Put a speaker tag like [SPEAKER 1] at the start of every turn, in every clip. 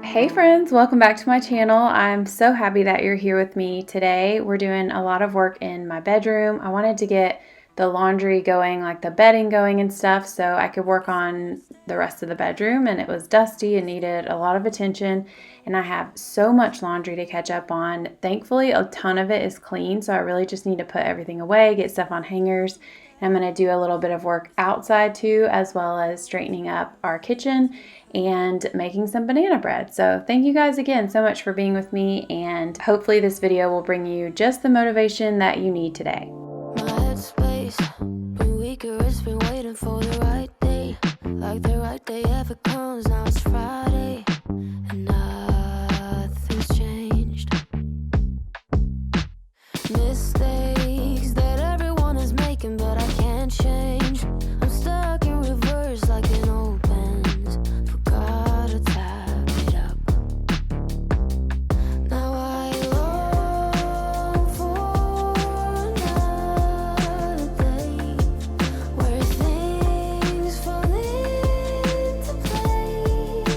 [SPEAKER 1] Hey friends, welcome back to my channel. I'm so happy that you're here with me today. We're doing a lot of work in my bedroom. I wanted to get the laundry going, like the bedding going and stuff, so I could work on the rest of the bedroom, and it was dusty and needed a lot of attention, and I have so much laundry to catch up on. Thankfully, a ton of it is clean, so I really just need to put everything away, get stuff on hangers. And I'm going to do a little bit of work outside too, as well as straightening up our kitchen and making some banana bread. So thank you guys again so much for being with me, and hopefully this video will bring you just the motivation that you need today.
[SPEAKER 2] My headspace been weaker, it's been waiting for the right day. Like the right day ever comes, now it's Friday and nothing's changed. Mistakes that everyone is making, but I can't change. I'm stuck in reverse like an old Benz. Forgot to tap it up. Now I long for another day where things fall into place.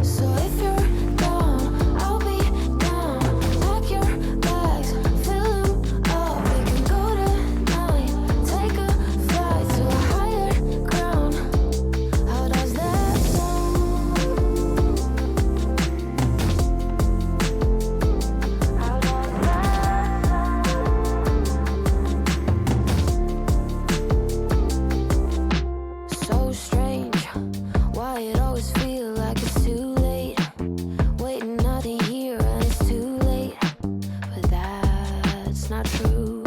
[SPEAKER 2] So if you're down, I'll be down. Pack your bags, fill them up. We can go tonight, take a flight to a higher ground. How does that sound? How does that sound? So strange, why it always feel like it's too late. Waiting another year and it's too late, but that's not true.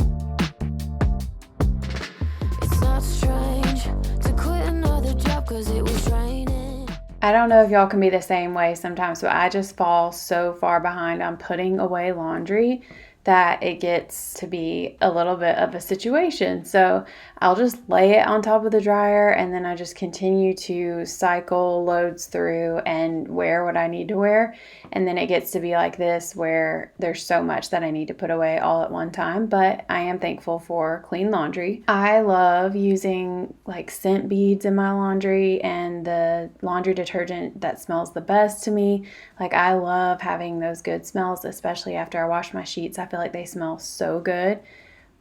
[SPEAKER 2] It's not strange to quit another job cause it was draining.
[SPEAKER 1] I don't know if y'all can be the same way sometimes, but I just fall so far behind on putting away laundry that it gets to be a little bit of a situation. So I'll just lay it on top of the dryer, and then I just continue to cycle loads through and wear what I need to wear. And then it gets to be like this where there's so much that I need to put away all at one time. But I am thankful for clean laundry. I love using like scent beads in my laundry and the laundry detergent that smells the best to me. Like I love having those good smells, especially after I wash my sheets. I feel like they smell so good.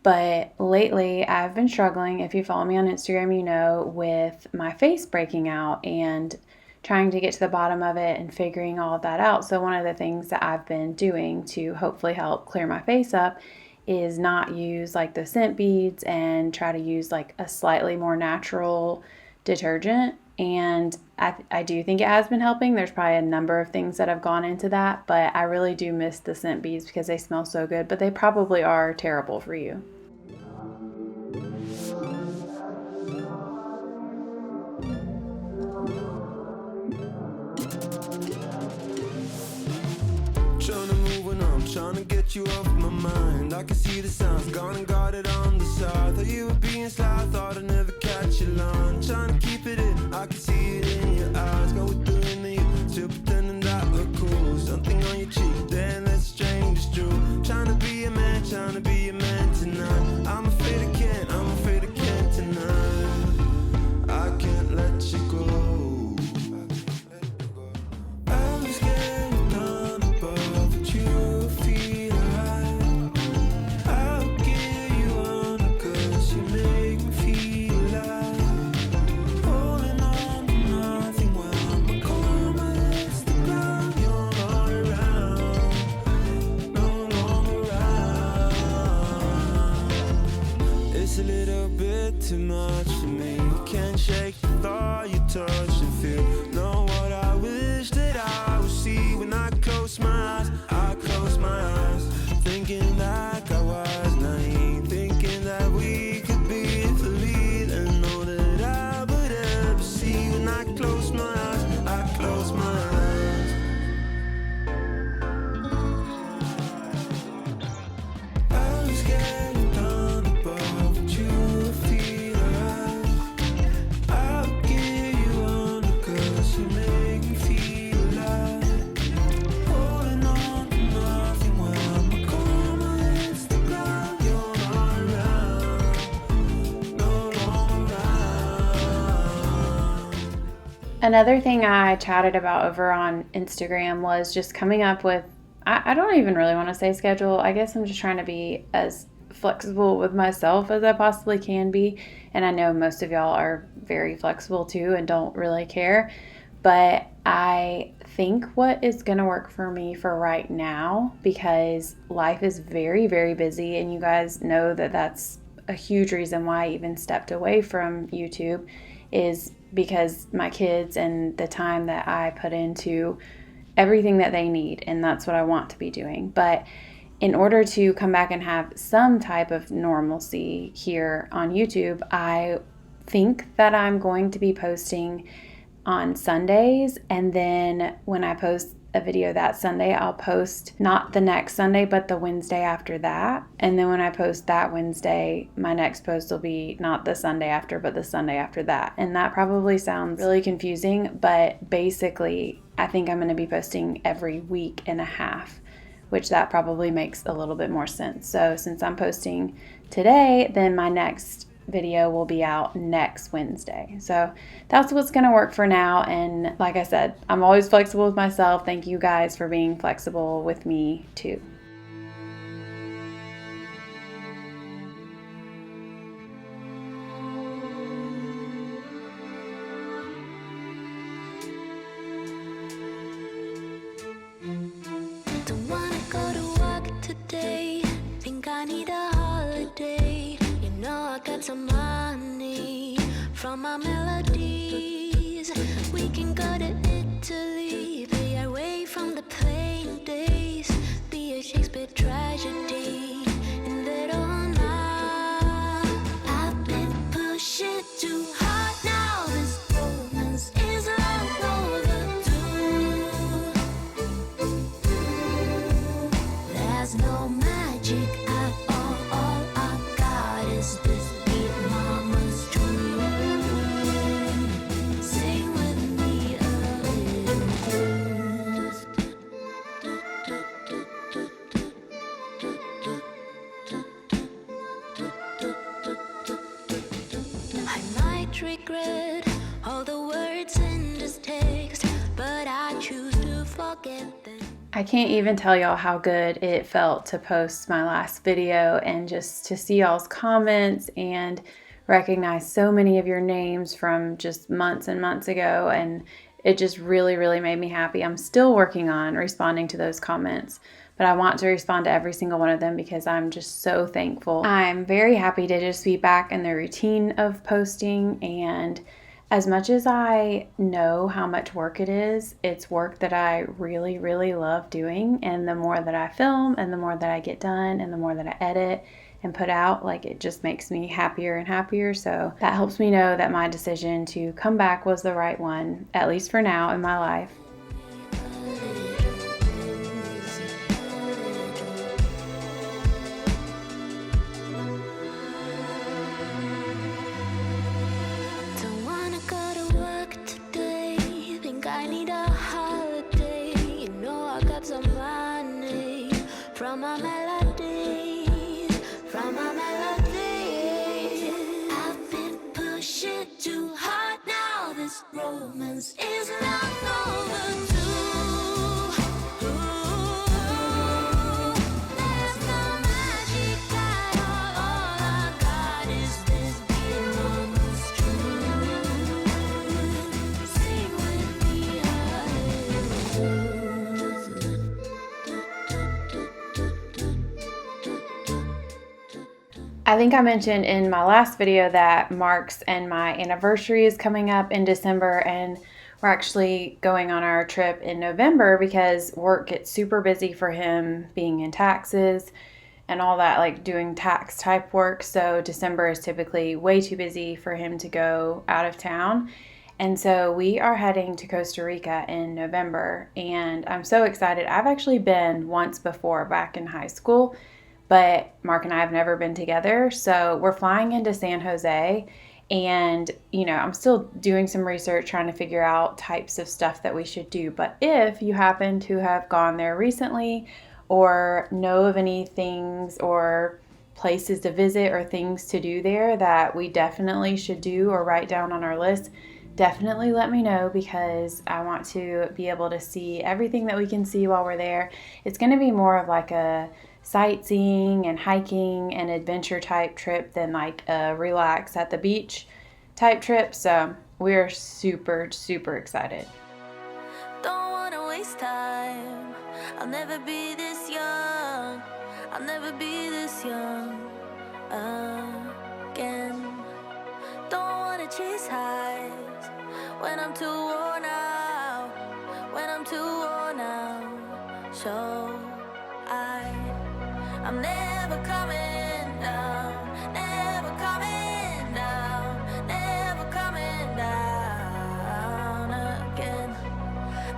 [SPEAKER 1] But lately I've been struggling, if you follow me on Instagram, you know, with my face breaking out and trying to get to the bottom of it and figuring all of that out. So one of the things that I've been doing to hopefully help clear my face up is not use like the scent beads and try to use like a slightly more natural detergent. And I do think it has been helping. There's probably a number of things that have gone into that, but I really do miss the scent beads because they smell so good, but they probably are terrible for you.
[SPEAKER 3] Trying to move when I'm trying to get you off my mind. I can see the signs, gone and got it on the side. Thought you were being sly, thought I'd never catch your line. Trying to keep it in, I can see it in your eyes. Go with the in you, still pretending that we're cool. Something on your cheek, then that's strange, it's true. Trying to be a man tonight. I'm afraid I can't, tonight. I can't let you go. I'm scared down above, but you feel alive. I'll give you on, cause you make me feel alive. Holding on to nothing while my karma hits the ground. You're not around, no longer around. It's a little bit too much for me. Can't shake the thought you touch and feel. Know what I wish that I would see when I close my eyes. I close my eyes, thinking like I was naive, thinking that we could be the lead, and know that I would ever see when I close my eyes. I close my eyes. I'm scared down above, but you feel alive. I'll give you on, cause you make me feel alive. Holding on to nothing while my karma hits the ground. You're not around, no longer around.
[SPEAKER 1] Another thing I chatted about over on Instagram was just coming up with, I don't even really want to say schedule. I guess I'm just trying to be as flexible with myself as I possibly can be. And I know most of y'all are very flexible too and don't really care. But I think what is going to work for me for right now, because life is very, very busy, and you guys know that that's a huge reason why I even stepped away from YouTube, is because my kids and the time that I put into everything that they need, and that's what I want to be doing. But in order to come back and have some type of normalcy here on YouTube, I think that I'm going to be posting on Sundays, and then when I post a video that Sunday, I'll post not the next Sunday, but the Wednesday after that. And then when I post that Wednesday, my next post will be not the Sunday after, but the Sunday after that. And that probably sounds really confusing, but basically, I think I'm going to be posting every week and a half, which that probably makes a little bit more sense. So since I'm posting today, then my next video will be out next Wednesday. So that's what's going to work for now. And like I said, I'm always flexible with myself. Thank you guys for being flexible with me too.
[SPEAKER 2] Don't wanna go to work today. Think I need a holiday. You know I got some money from my melodies. We can go to Italy, be away from the plain days, be a Shakespeare tragedy in Verona. I've been pushing too hard now. This romance is long overdue. There's no magic at all I got is this beat mama's tune. Sing with me a little. I might regret all the words in this text, but I choose to forget them.
[SPEAKER 1] I can't even tell y'all how good it felt to post my last video and just to see y'all's comments and recognize so many of your names from just months and months ago. And it just really, really made me happy. I'm still working on responding to those comments, but I want to respond to every single one of them because I'm just so thankful. I'm very happy to just be back in the routine of posting, and as much as I know how much work it is, it's work that I really, really love doing. And the more that I film and the more that I get done and the more that I edit and put out, like, it just makes me happier and happier. So that helps me know that my decision to come back was the right one, at least for now in my life.
[SPEAKER 2] Don't wanna go to work today. Think I need a holiday. You know I got some money from my melodies, from my melodies. I've been pushing too hard now. This romance is long overdue. There's no magic at all I got is this beat mama's tune. Sing with me
[SPEAKER 1] I think I mentioned in my last video that Mark's and my anniversary is coming up in December, and we're actually going on our trip in November because work gets super busy for him being in taxes and all that, like doing tax type work. So December is typically way too busy for him to go out of town. And so we are heading to Costa Rica in November, and I'm so excited. I've actually been once before back in high school, but Mark and I have never been together. So we're flying into San Jose, and I'm still doing some research trying to figure out types of stuff that we should do. But if you happen to have gone there recently or know of any things or places to visit or things to do there that we definitely should do or write down on our list, definitely let me know because I want to be able to see everything that we can see while we're there. It's going to be more of like a sightseeing and hiking and adventure type trip than like a relax at the beach type trip. So we're super, super excited.
[SPEAKER 2] Don't wanna waste time. I'll never be this young. I'll never be this young again. Don't wanna chase highs when I'm too worn out. When I'm too worn out. So I'm never coming down. Never coming down. Never coming down again.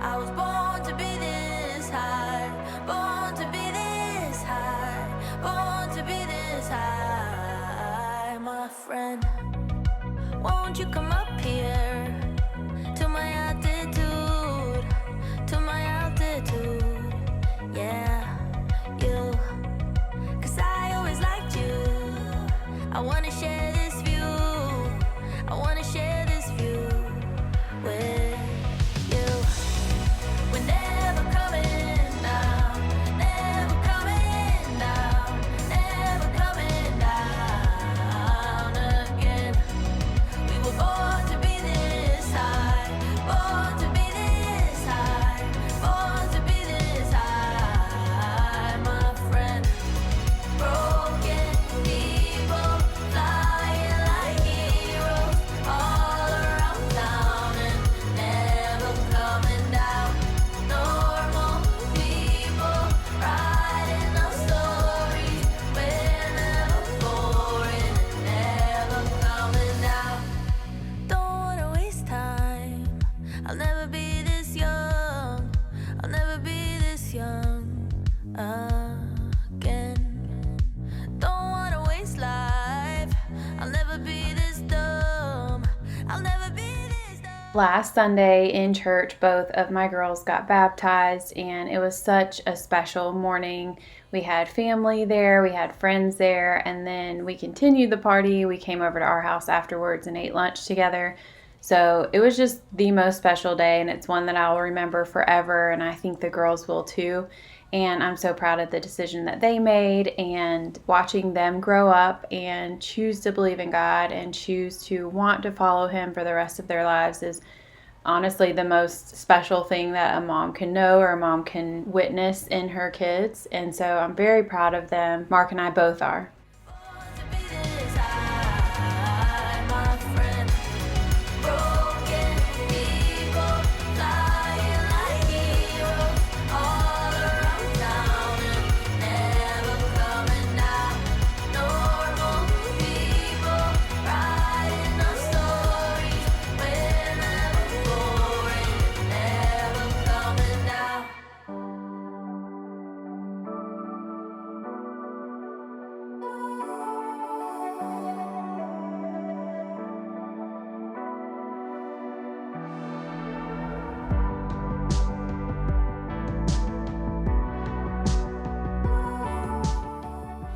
[SPEAKER 2] I was born to be this high, born to be this high, born to be this high, my friend. Won't you come up here to my altitude, to my altitude, yeah, you, 'cause I always liked you. I wanna share this view, I wanna share this view with you. We're never coming down, never coming down, never coming down again. We were born to be this high, born to be this high, born to be this high, my friend. Broken people flying like heroes all around town and never coming down. Normal people writing our stories. We're never boring and never coming down. Don't wanna waste time. I'll never be this young. I'll never be this young again. Don't wanna waste life. I'll never be this dumb. I'll never be this dumb.
[SPEAKER 1] Last Sunday in church, both of my girls got baptized, and it was such a special morning. We had family there, we had friends there, and then we continued the party. We came over to our house afterwards and ate lunch together. So it was just the most special day, and it's one that I'll remember forever, and I think the girls will too. And I'm so proud of the decision that they made, and watching them grow up and choose to believe in God and choose to want to follow Him for the rest of their lives is honestly the most special thing that a mom can know or a mom can witness in her kids. And so I'm very proud of them. Mark and I both are.
[SPEAKER 2] Born to be this high, my friend. Broken people flying like heroes all around town and never coming down. Normal people writing our stories. We're never boring, never coming down.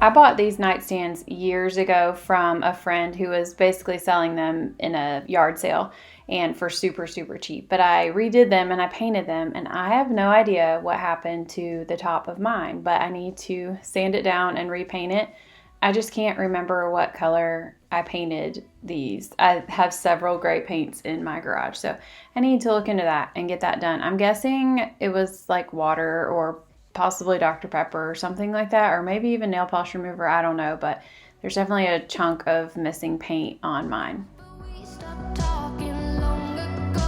[SPEAKER 1] I bought these nightstands years ago from a friend who was basically selling them in a yard sale and for super, super cheap. But I redid them and I painted them, and I have no idea what happened to the top of mine, but I need to sand it down and repaint it. I just can't remember what color I painted these. I have several gray paints in my garage, so I need to look into that and get that done. I'm guessing it was like water or possibly Dr. Pepper or something like that, or maybe even nail polish remover. I don't know, but there's definitely a chunk of missing paint on mine.
[SPEAKER 2] We stopped talking long ago.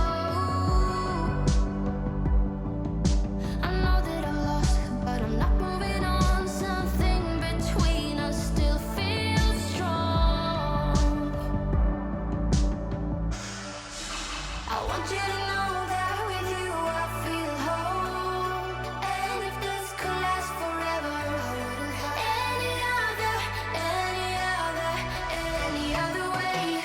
[SPEAKER 2] I know that I lost, but I'm not moving on. Something between us still feels strong. I want you to know that with you I feel whole. And if this could last forever, I wouldn't have any other way.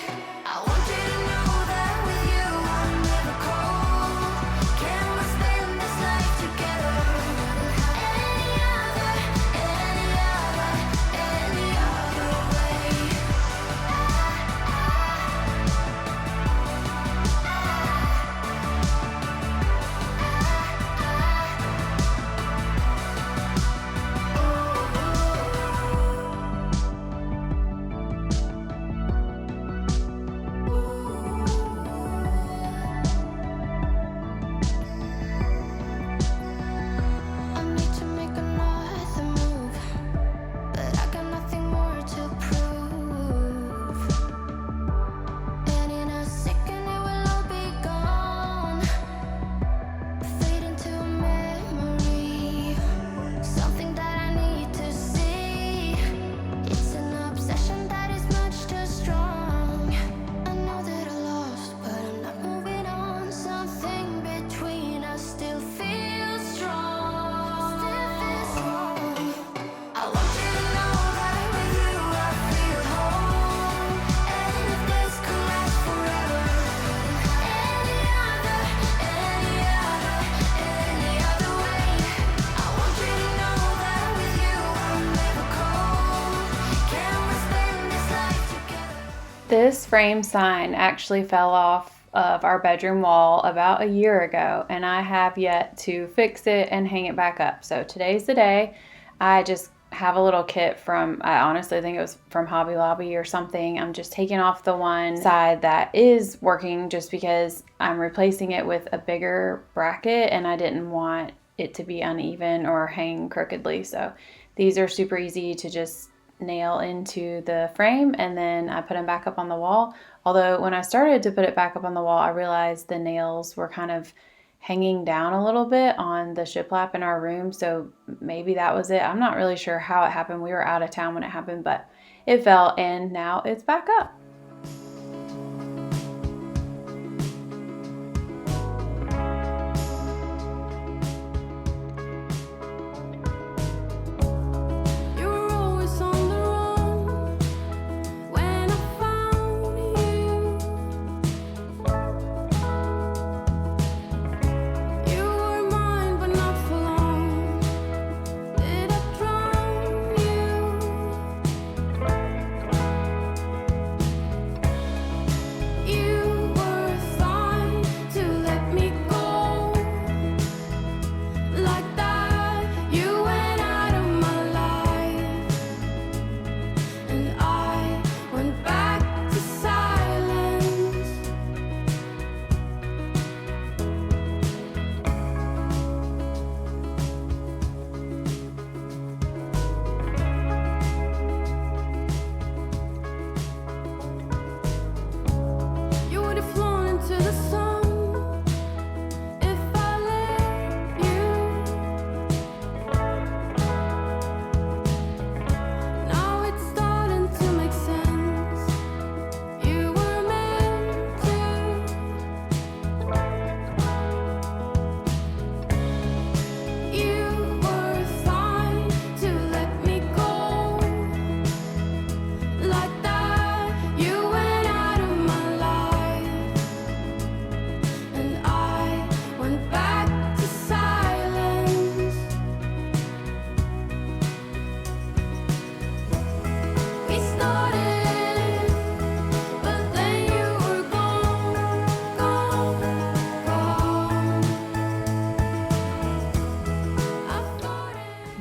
[SPEAKER 1] This frame sign actually fell off of our bedroom wall about a year ago, and I have yet to fix it and hang it back up. So today's the day. I just have a little kit from, I honestly think it was from Hobby Lobby or something. I'm just taking off the one side that is working just because I'm replacing it with a bigger bracket and I didn't want it to be uneven or hang crookedly. So these are super easy to just nail into the frame, and then I put them back up on the wall. Although when I started to put it back up on the wall, I realized the nails were kind of hanging down a little bit on the shiplap in our room, so maybe that was it. I'm not really sure how it happened. We were out of town when it happened, but it fell and now it's back up.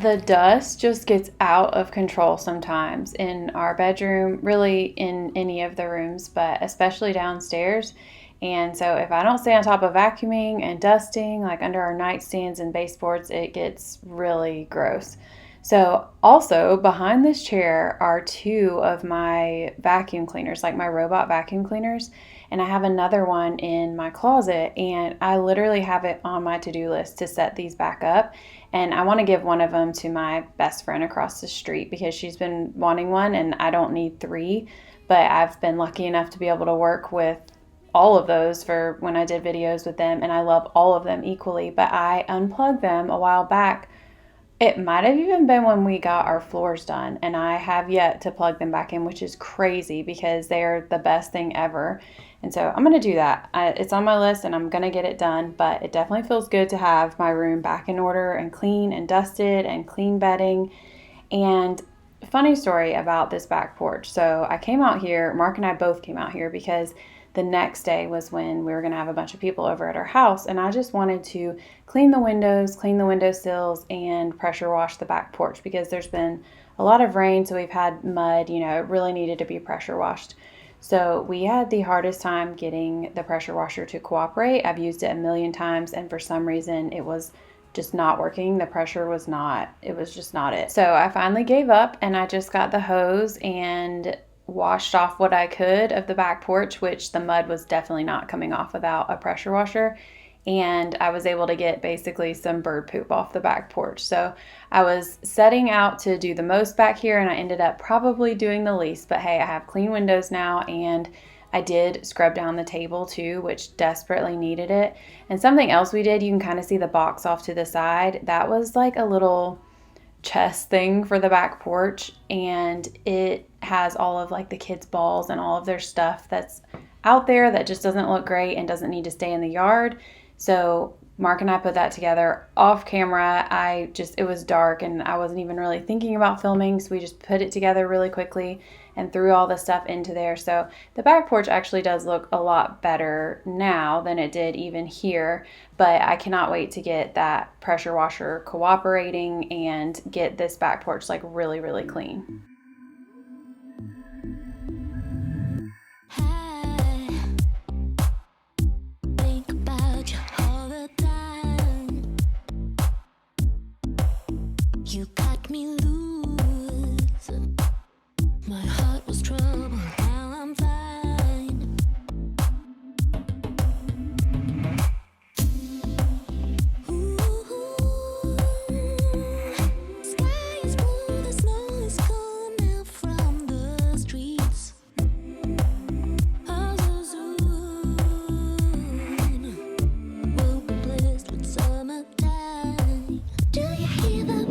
[SPEAKER 1] The dust just gets out of control sometimes in our bedroom, really in any of the rooms, but especially downstairs. And so if I don't stay on top of vacuuming and dusting, like under our nightstands and baseboards, it gets really gross. So also behind this chair are two of my vacuum cleaners, like my robot vacuum cleaners. And I have another one in my closet, and I literally have it on my to-do list to set these back up. And I want to give one of them to my best friend across the street because she's been wanting one and I don't need three. But I've been lucky enough to be able to work with all of those for when I did videos with them, and I love all of them equally. But I unplugged them a while back. It might have even been when we got our floors done, and I have yet to plug them back in, which is crazy because they are the best thing ever. And so I'm going to do that. It's on my list and I'm going to get it done, but it definitely feels good to have my room back in order and clean and dusted and clean bedding. And funny story about this back porch. So I came out here, Mark and I both came out here because the next day was when we were going to have a bunch of people over at our house, and I just wanted to clean the windowsills, and pressure wash the back porch because there's been a lot of rain, so we've had mud, it really needed to be pressure washed. So we had the hardest time getting the pressure washer to cooperate. I've used it a million times, and for some reason it was just not working. The pressure was just not it. So I finally gave up, and I just got the hose and washed off what I could of the back porch, which the mud was definitely not coming off without a pressure washer. And I was able to get basically some bird poop off the back porch. So I was setting out to do the most back here, and I ended up probably doing the least. But hey, I have clean windows now, and I did scrub down the table too, which desperately needed it. And something else we did, you can kind of see the box off to the side. That was like a little chest thing for the back porch, and it has all of like the kids' balls and all of their stuff that's out there that just doesn't look great and doesn't need to stay in the yard. So Mark and I put that together off camera. It was dark and I wasn't even really thinking about filming, so we just put it together really quickly and threw all the stuff into there. So the back porch actually does look a lot better now than it did even here, but I cannot wait to get that pressure washer cooperating and get this back porch like really, really clean.
[SPEAKER 2] You got me loose. My heart was troubled, now I'm fine. Ooh, sky is blue, the snow is gone now from the streets. Oh, so soon we'll be blessed with summertime. Do you hear the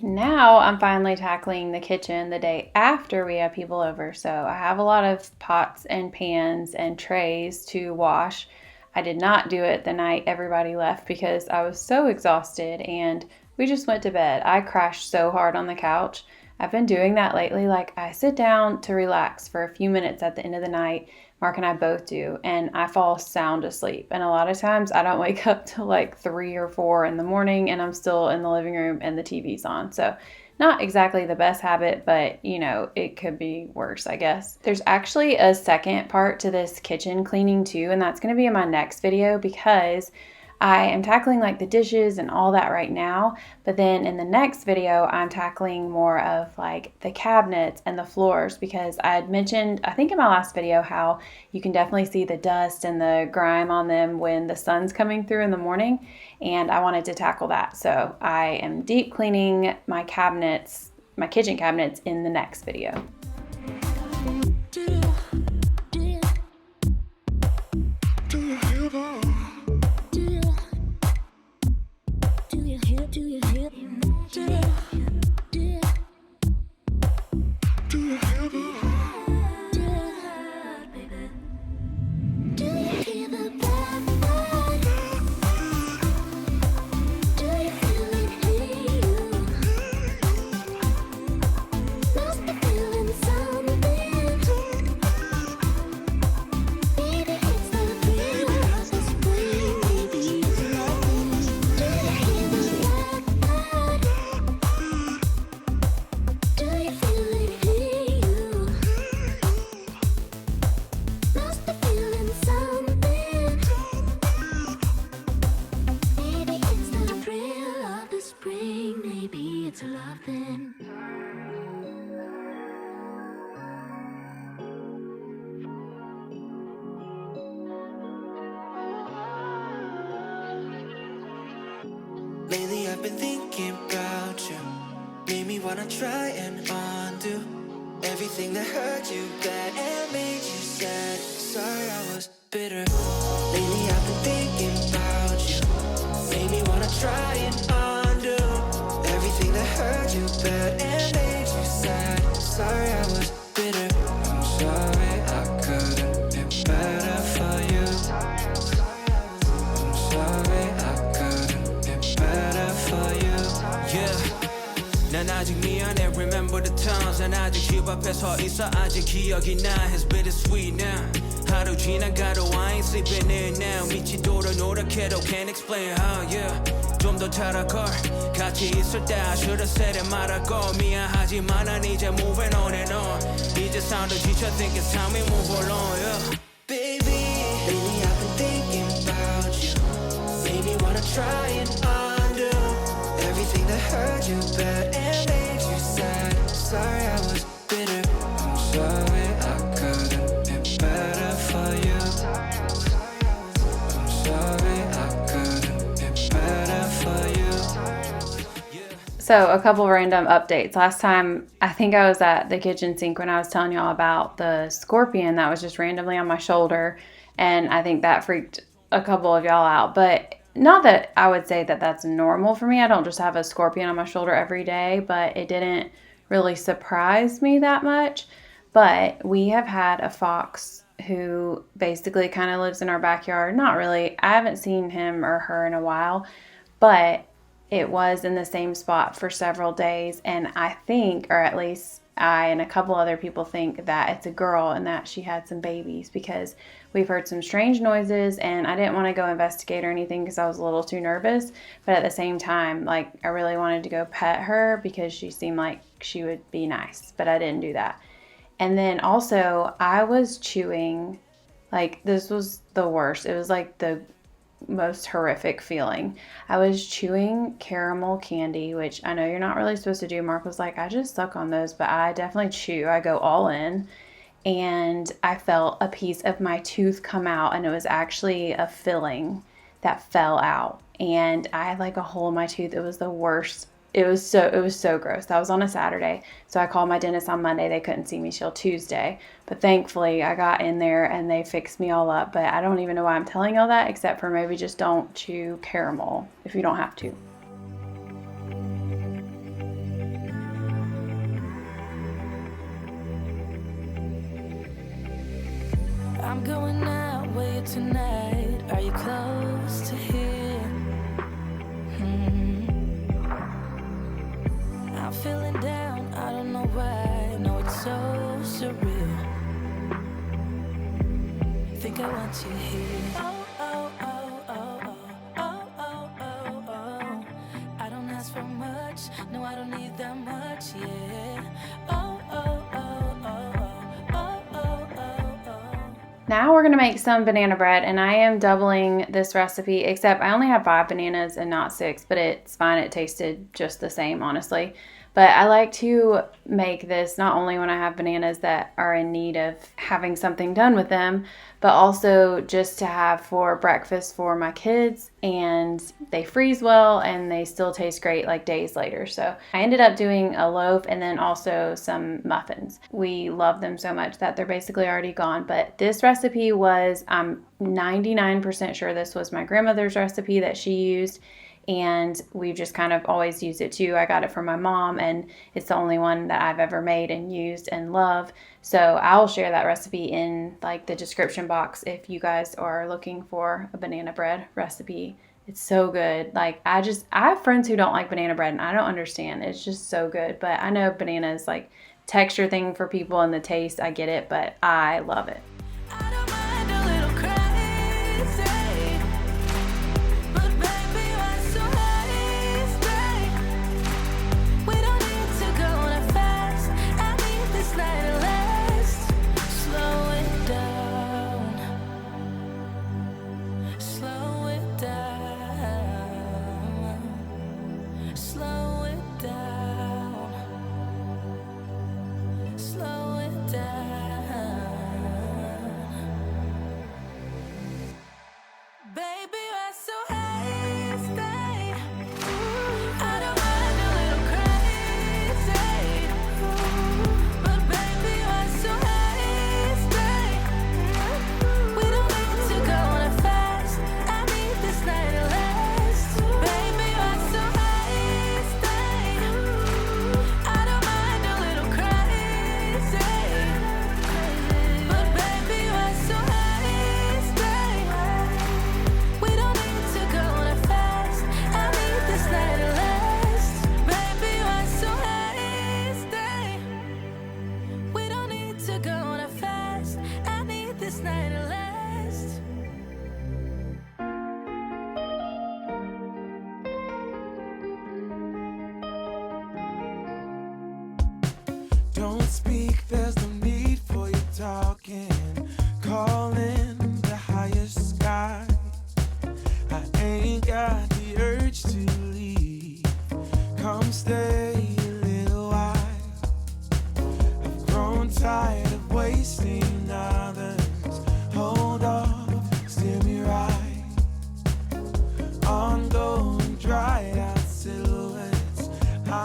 [SPEAKER 1] Now I'm finally tackling the kitchen the day after we have people over. So I have a lot of pots and pans and trays to wash. I did not do it the night everybody left because I was so exhausted and we just went to bed. I crashed so hard on the couch. I've been doing that lately. Like, I sit down to relax for a few minutes at the end of the night. Mark and I both do, and I fall sound asleep. And a lot of times I don't wake up till like 3 or 4 in the morning and I'm still in the living room and the TV's on. So not exactly the best habit, but you know, it could be worse, I guess. There's actually a second part to this kitchen cleaning too, and that's going to be in my next video because I am tackling like the dishes and all that right now, but then in the next video I'm tackling more of like the cabinets and the floors, because I had mentioned, I think in my last video, how you can definitely see the dust and the grime on them when the sun's coming through in the morning, and I wanted to tackle that. So I am deep cleaning my cabinets, my kitchen cabinets, in the next video.
[SPEAKER 3] Lately I've been thinking about you. Made me wanna try and undo everything that hurt you bad and made you sad. Sorry I was bitter. Lately I've been thinking about you. Made me wanna try and undo everything that hurt you bad and made you sad. Sorry I was bitter. I'm sorry I couldn't be better for you. I'm sorry I couldn't be better for you. Yeah. 난 아직 미안해, remember the times. 난 아직 집 앞에 서 있어, 아직 기억이 나. It's bittersweet now. 하루 지나가도 I ain't sleeping in now. 미치도록 노력해도 can't explain how, yeah. 좀 더 잘할걸, 같이 있을 때 I should've said it 말하고. 미안하지만 난 이제 moving on and on. 이제 삶도 지쳐, think it's time we move along, yeah. Baby, lately I've been thinking about you. Made me wanna try and undo everything that hurt you bad and made you sad. Sorry I was bitter. I'm sorry I couldn't be better for you.
[SPEAKER 1] So a couple random updates. Last time, I think I was at the kitchen sink when I was telling y'all about the scorpion that was just randomly on my shoulder. And I think that freaked a couple of y'all out. But not that I would say that that's normal for me. I don't just have a scorpion on my shoulder every day, but it didn't really surprise me that much. But we have had a fox who basically kind of lives in our backyard. Not really. I haven't seen him or her in a while, but it was in the same spot for several days. And I think, or at least I and a couple other people think, that it's a girl and that she had some babies, because we've heard some strange noises, and I didn't want to go investigate or anything because I was a little too nervous. But at the same time, like, I really wanted to go pet her because she seemed like she would be nice, but I didn't do that. And then also, I was chewing, like, this was the worst. It was like the most horrific feeling. I was chewing caramel candy, which I know you're not really supposed to do. Mark was like, I just suck on those, but I definitely chew. I go all in. And I felt a piece of my tooth come out, and it was actually a filling that fell out. And I had like a hole in my tooth. It was the worst. It was so gross. That was on a Saturday. So I called my dentist on Monday. They couldn't see me till Tuesday. But thankfully I got in there and they fixed me all up. But I don't even know why I'm telling all that, except for maybe just don't chew caramel if you don't have to.
[SPEAKER 2] I'm going out with you tonight. Are you close to here? I'm feeling down, I don't know why. No, it's so surreal. Think I want you here. Oh, oh, oh, oh, oh, oh, oh, oh, oh. I don't ask for much, no, I don't need that much, yeah. Oh, oh, oh, oh, oh, oh, oh, oh.
[SPEAKER 1] Now we're going to make some banana bread, and I am doubling this recipe, except I only have 5 bananas and not 6, but it's fine. It tasted just the same, honestly. But I like to make this not only when I have bananas that are in need of having something done with them, but also just to have for breakfast for my kids, and they freeze well and they still taste great like days later. So I ended up doing a loaf and then also some muffins. We love them so much that they're basically already gone. But this recipe was, I'm 99% sure this was my grandmother's recipe that she used. And we've just kind of always used it too. I got it from my mom, and it's the only one that I've ever made and used and love. So I'll share that recipe in like the description box if you guys are looking for a banana bread recipe. It's so good. Like, I have friends who don't like banana bread, and I don't understand. It's just so good. But I know banana is like texture thing for people, and the taste, I get it, but I love it.
[SPEAKER 2] I don't mind a little crazy, but baby, why so hasty? We don't need to go that fast. I need this night to last. Slow it down. Slow it down. Slow it down. Slow it down. Baby, why so hasty? I don't mind a little crazy, but baby, why so hasty? We don't need to go that fast. I need this night to last. Baby, why so hasty? I don't mind a little crazy, but baby, why so hasty? We don't need to go that fast. I need this night to last. Baby, why so hasty? We don't need to go that fast. I need this night to last.
[SPEAKER 3] Don't speak, there's no need for you talking. Calling the highest sky. I ain't got the urge to leave. Come stay a little while. I've grown tired of wasting others. Hold off, steer me right. Ongoing dried out silhouettes. I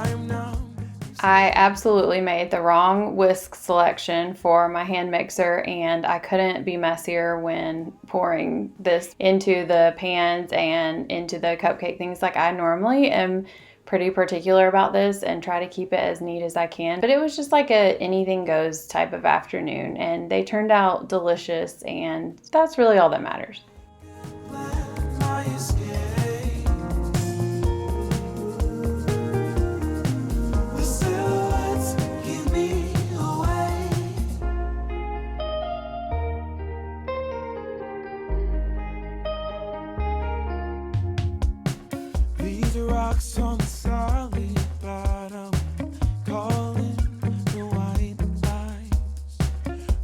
[SPEAKER 1] I absolutely made the wrong whisk selection for my hand mixer, and I couldn't be messier when pouring this into the pans and into the cupcake things. Like, I normally am pretty particular about this and try to keep it as neat as I can, but it was just like a anything goes type of afternoon, and they turned out delicious, and that's really all that matters.
[SPEAKER 3] Rocks on the solid bottom, calling the white lines.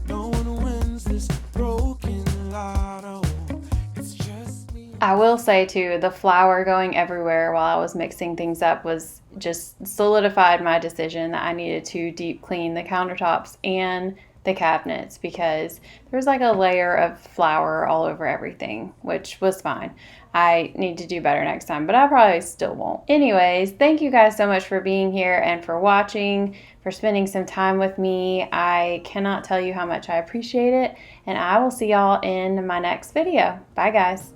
[SPEAKER 3] No one wins this broken lotto. It's just me.
[SPEAKER 1] I will say too, the flour going everywhere while I was mixing things up was just solidified my decision that I needed to deep clean the countertops and the cabinets, because there was like a layer of flour all over everything, which was fine. I need to do better next time, but I probably still won't. Anyways, thank you guys so much for being here and for watching, for spending some time with me. I cannot tell you how much I appreciate it, and I will see y'all in my next video. Bye guys.